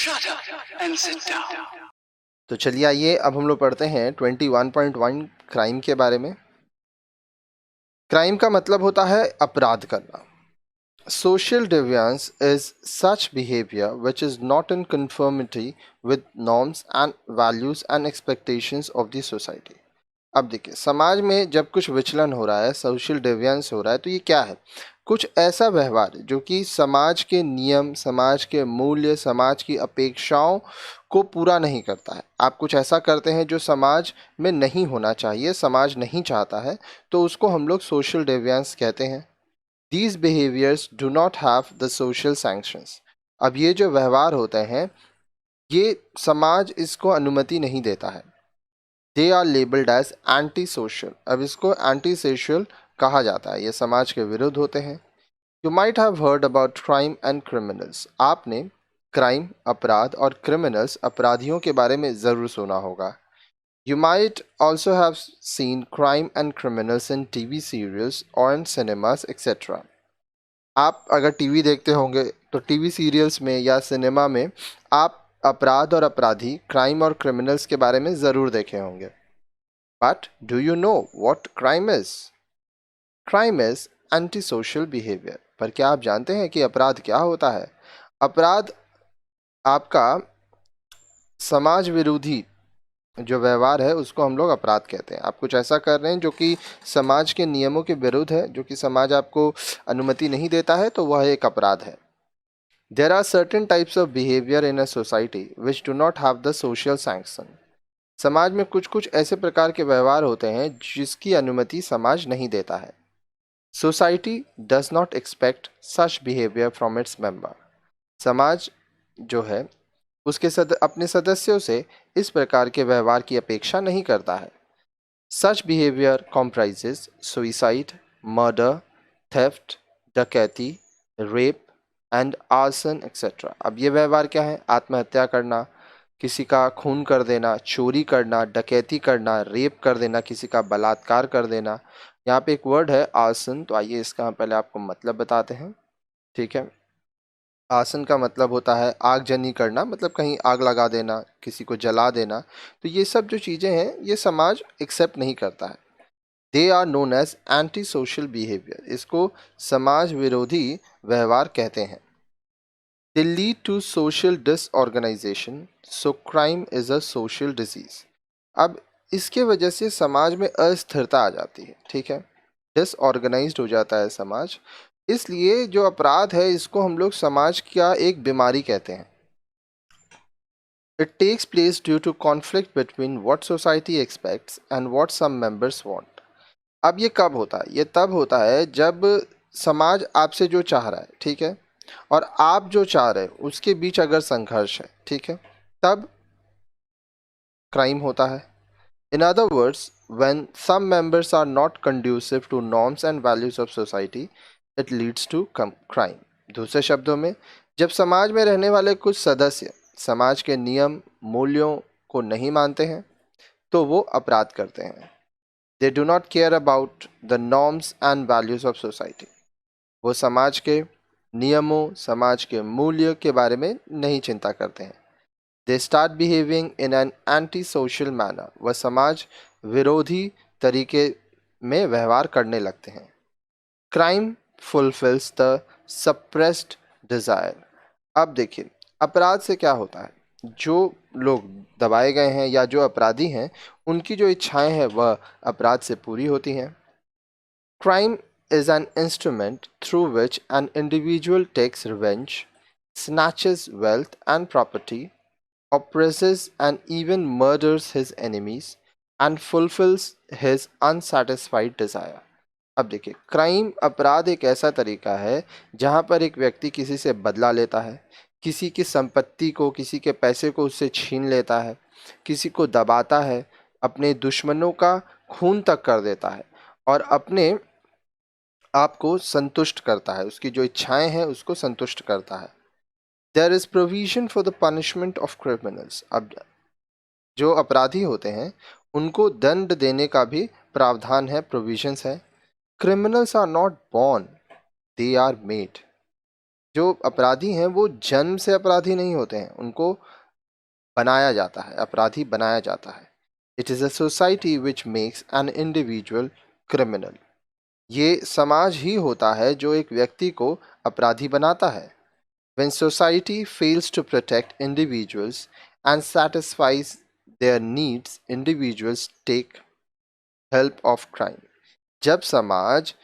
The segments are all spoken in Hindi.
Shut up and sit down. तो चलिए आइए अब हम लोग पढ़ते हैं 21.1 क्राइम के बारे में। क्राइम का मतलब होता है अपराध करना। Social deviance is such behavior which is not in conformity with norms and values and expectations of the society. अब देखिए, समाज में जब कुछ विचलन हो रहा है, सोशल डेविएंस हो रहा है, तो ये क्या है? कुछ ऐसा व्यवहार जो कि समाज के नियम, समाज के मूल्य, समाज की अपेक्षाओं को पूरा नहीं करता है। आप कुछ ऐसा करते हैं जो समाज में नहीं होना चाहिए, समाज नहीं चाहता है, तो उसको हम लोग सोशल डेविएंस कहते हैं। These behaviors do not have the social sanctions. अब ये जो व्यवहार होते हैं, ये समाज इसको अनुमति नहीं देता है। They are labeled as anti-social. अब इसको anti-social कहा जाता है, ये समाज के विरुद्ध होते हैं। You might have heard about crime and criminals. आपने क्राइम अपराध और क्रिमिनल्स अपराधियों के बारे में ज़रूर सुना होगा। You might also have seen crime and criminals in TV serials or in cinemas, etc. आप अगर टीवी देखते होंगे तो टीवी सीरियल्स में या सिनेमा में आप अपराध और अपराधी, क्राइम और क्रिमिनल्स के बारे में ज़रूर देखे होंगे। But do you know what crime is? Crime is anti social behaviour. पर क्या आप जानते हैं कि अपराध क्या होता है? अपराध आपका समाज विरोधी जो व्यवहार है उसको हम लोग अपराध कहते हैं। आप कुछ ऐसा कर रहे हैं जो कि समाज के नियमों के विरुद्ध है, जो कि समाज आपको अनुमति नहीं देता है, तो वह एक अपराध है। There are certain types of behavior in a society which do not have the social sanction. समाज में कुछ कुछ ऐसे प्रकार के व्यवहार होते हैं जिसकी अनुमति समाज नहीं देता है। Society does not expect such behavior from its member. समाज जो है उसके अपने सदस्यों से इस प्रकार के व्यवहार की अपेक्षा नहीं करता है। Such behavior comprises suicide, murder, theft, डकैती, rape एंड आर्सन एक्सेट्रा। अब ये व्यवहार क्या है? आत्महत्या करना, किसी का खून कर देना, चोरी करना, डकैती करना, रेप कर देना, किसी का बलात्कार कर देना। यहाँ पे एक वर्ड है आर्सन, तो आइए इसका पहले आपको मतलब बताते हैं। ठीक है, आर्सन का मतलब होता है आगजनी करना, मतलब कहीं आग लगा देना, किसी को जला देना। तो ये सब जो चीज़ें हैं ये समाज एक्सेप्ट नहीं करता है। They are known as anti social behaviour. इसको समाज विरोधी व्यवहार कहते हैं। They lead to social disorganization, so crime is a social disease. अब इसके वजह से समाज में अस्थिरता आ जाती है। ठीक है, डिसऑर्गेनाइज्ड हो जाता है समाज, इसलिए जो अपराध है इसको हम लोग समाज का एक बीमारी कहते हैं। It takes place due to conflict between what society expects and what some members want. अब ये कब होता है? ये तब होता है जब समाज आपसे जो चाह रहा है, ठीक है, और आप जो चाह रहे हैं उसके बीच अगर संघर्ष है, ठीक है, तब क्राइम होता है। In other words, when some members are not conducive to norms and values of society, it leads to crime. दूसरे शब्दों में, जब समाज में रहने वाले कुछ सदस्य समाज के नियम मूल्यों को नहीं मानते हैं तो वो अपराध करते हैं। They do not care about the norms and values of society. वो समाज के नियमों, समाज के मूल्य के बारे में नहीं चिंता करते हैं। They start behaving in an anti social manner. वह समाज विरोधी तरीके में व्यवहार करने लगते हैं। Crime fulfils the suppressed desire. अब देखिए, अपराध से क्या होता है? जो लोग दबाए गए हैं या जो अपराधी हैं उनकी जो इच्छाएं हैं वह अपराध से पूरी होती हैं। Crime is an instrument through which an individual takes revenge, snatches wealth and property, oppresses and even murders his enemies, and fulfills his unsatisfied desire. अब देखिए, क्राइम अपराध एक ऐसा तरीका है जहाँ पर एक व्यक्ति किसी से बदला लेता है, किसी की संपत्ति को, किसी के पैसे को उससे छीन लेता है, किसी को दबाता है, अपने दुश्मनों का खून तक कर देता है और अपने आपको संतुष्ट करता है, उसकी जो इच्छाएं हैं उसको संतुष्ट करता है। There is provision for the punishment of criminals. अब जो अपराधी होते हैं उनको दंड देने का भी प्रावधान है, प्रोविजंस है। Criminals are not born, they are made. जो अपराधी हैं वो जन्म से अपराधी नहीं होते हैं, उनको बनाया जाता है, अपराधी बनाया जाता है। It is a society which makes an individual criminal. ये समाज ही होता है जो एक व्यक्ति को अपराधी बनाता है। When society fails to protect individuals and satisfies their needs, individuals take help of crime. जब समाज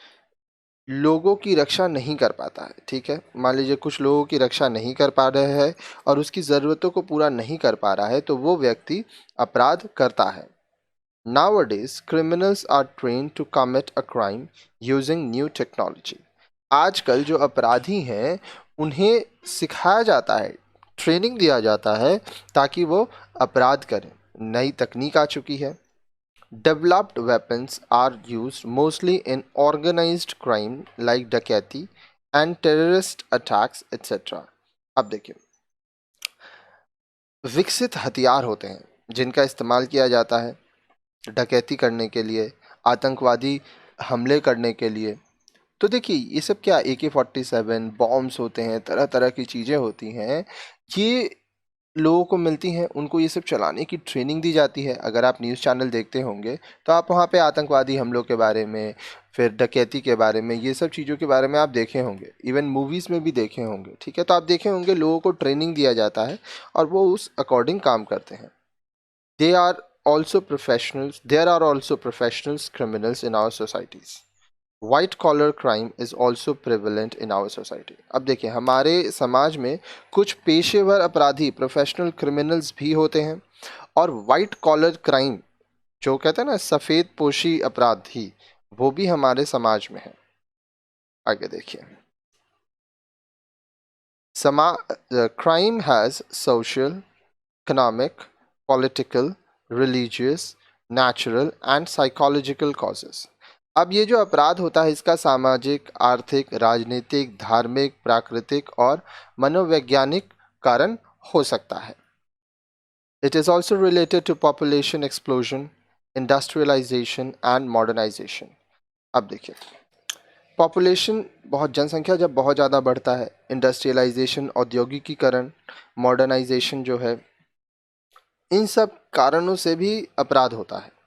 लोगों की रक्षा नहीं कर पाता है, ठीक है, मान लीजिए कुछ लोगों की रक्षा नहीं कर पा रहे हैं और उसकी ज़रूरतों को पूरा नहीं कर पा रहा है, तो वो व्यक्ति अपराध करता है। Nowadays, criminals are trained to commit a crime using new technology. आजकल जो अपराधी हैं उन्हें सिखाया जाता है, ट्रेनिंग दिया जाता है ताकि वो अपराध करें। नई तकनीक आ चुकी है। Developed weapons are used mostly in organized crime like डकैती and terrorist attacks etc. अब देखिए, विकसित हथियार होते हैं जिनका इस्तेमाल किया जाता है डकैती करने के लिए, आतंकवादी हमले करने के लिए। तो देखिए ये सब क्या, AK-47 बॉम्ब्स होते हैं, तरह तरह की चीज़ें होती हैं, ये लोगों को मिलती हैं, उनको ये सब चलाने की ट्रेनिंग दी जाती है। अगर आप न्यूज़ चैनल देखते होंगे तो आप वहाँ पे आतंकवादी हमलों के बारे में, फिर डकैती के बारे में, ये सब चीज़ों के बारे में आप देखे होंगे, इवन मूवीज़ में भी देखे होंगे, ठीक है। तो आप देखे होंगे लोगों को ट्रेनिंग दिया जाता है और वो उस अकॉर्डिंग काम करते हैं। They are also professionals. There are also professionals criminals in our societies. White collar crime is also prevalent in our society. अब देखिए हमारे समाज में कुछ पेशेवर अपराधी प्रोफेशनल क्रिमिनल्स भी होते हैं और वाइट कॉलर क्राइम जो कहते हैं ना सफ़ेद पोशी अपराधी, वो भी हमारे समाज में है। आगे देखिए, crime has social, economic, political, religious, natural and psychological causes. अब ये जो अपराध होता है इसका सामाजिक, आर्थिक, राजनीतिक, धार्मिक, प्राकृतिक और मनोवैज्ञानिक कारण हो सकता है। It is also related to population explosion, industrialization and modernization. अब देखिए, पॉपुलेशन बहुत, जनसंख्या जब बहुत ज़्यादा बढ़ता है, इंडस्ट्रियलाइजेशन औद्योगिकीकरण, मॉडर्नाइजेशन जो है, इन सब कारणों से भी अपराध होता है।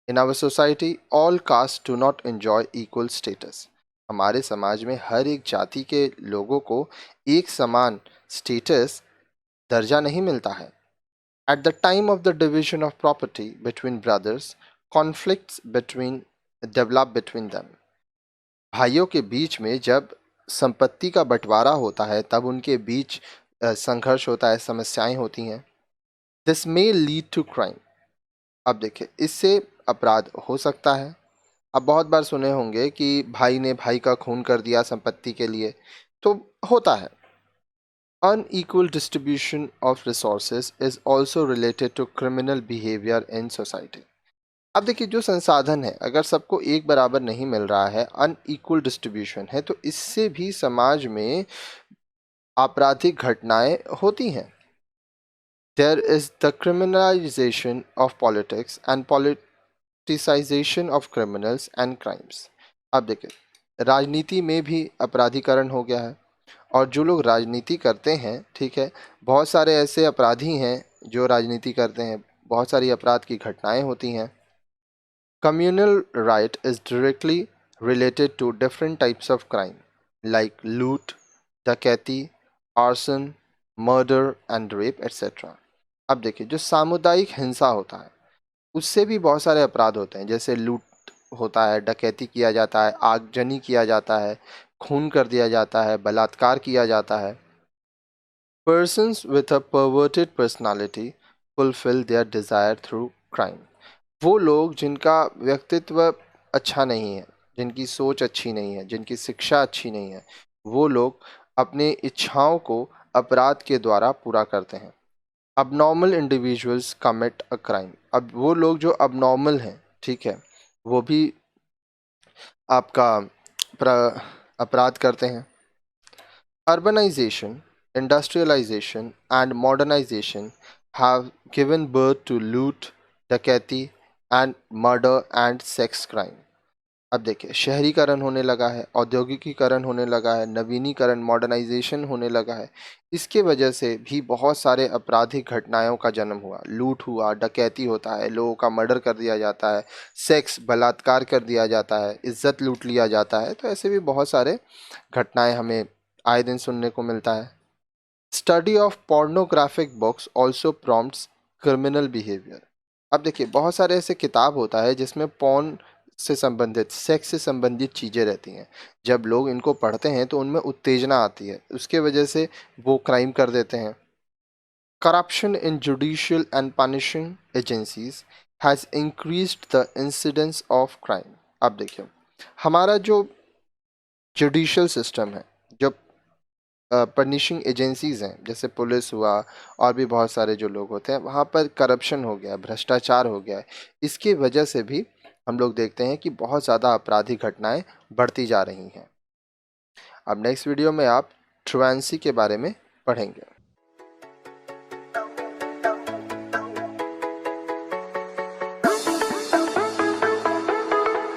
In our society all caste do not enjoy equal status. हमारे समाज में हर एक जाति के लोगों को एक समान स्टेटस, दर्जा नहीं मिलता है। At the time of the division of property between brothers, conflicts between develop between them. भाइयों के बीच में जब संपत्ति का बंटवारा होता है तब उनके बीच संघर्ष होता है, समस्याएं होती हैं। This may lead to crime. अब देखिए इससे अपराध हो सकता है। अब बहुत बार सुने होंगे कि भाई ने भाई का खून कर दिया संपत्ति के लिए, तो होता है। Unequal distribution of resources is also related to criminal behaviour in society. अब देखिए जो संसाधन है अगर सबको एक बराबर नहीं मिल रहा है, अनइक्वल डिस्ट्रीब्यूशन है, तो इससे भी समाज में आपराधिक घटनाएं होती हैं। There is the criminalization of politics and politicization of criminals and crimes. अब देखिए राजनीति में भी अपराधीकरण हो गया है और जो लोग राजनीति करते हैं, ठीक है, बहुत सारे ऐसे अपराधी हैं जो राजनीति करते हैं, बहुत सारी अपराध की घटनाएं होती हैं। Communal right is directly related to different types of crime like loot, डकैती, arson, murder and rape etc. अब देखिए जो सामुदायिक हिंसा होता है उससे भी बहुत सारे अपराध होते हैं, जैसे लूट होता है, डकैती किया जाता है, आगजनी किया जाता है, खून कर दिया जाता है, बलात्कार किया जाता है। Persons with a perverted personality fulfill their desire through crime. वो लोग जिनका व्यक्तित्व अच्छा नहीं है, जिनकी सोच अच्छी नहीं है, जिनकी शिक्षा अच्छी नहीं है, वो लोग अपने इच्छाओं को अपराध के द्वारा पूरा करते हैं। abnormal individuals commit a crime. अब वो लोग जो abnormal हैं, ठीक है, वो भी आपका अपराध करते हैं। Urbanization, industrialization and modernization have given birth to loot, डकैती and murder and sex crime. अब देखिए, शहरीकरण होने लगा है, औद्योगिकीकरण होने लगा है, नवीनीकरण मॉडर्नाइजेशन होने लगा है। इसके वजह से भी बहुत सारे आपराधिक घटनाओं का जन्म हुआ। लूट हुआ, डकैती होता है, लोगों का मर्डर कर दिया जाता है, सेक्स बलात्कार कर दिया जाता है, इज्जत लूट लिया जाता है। तो ऐसे भी बहुत सारे घटनाएं हमें आए दिन सुनने को मिलता है। Study of pornographic books also prompts criminal behaviour. अब देखिए, बहुत सारे ऐसे किताब होता है जिसमें पॉर्न से संबंधित, सेक्स से संबंधित चीज़ें रहती हैं। जब लोग इनको पढ़ते हैं तो उनमें उत्तेजना आती है, उसके वजह से वो क्राइम कर देते हैं। Corruption in judicial and punishing agencies has increased the incidence of crime. अब देखिए, हमारा जो जुडिशियल सिस्टम है, जो पनिशिंग एजेंसीज हैं, जैसे पुलिस हुआ और भी बहुत सारे जो लोग होते हैं, वहाँ पर करप्शन हो गया, भ्रष्टाचार हो गया है। इसकी वजह से भी हम लोग देखते हैं कि बहुत ज़्यादा आपराधिक घटनाएं बढ़ती जा रही हैं। अब नेक्स्ट वीडियो में आप ट्रुएंसी के बारे में पढ़ेंगे।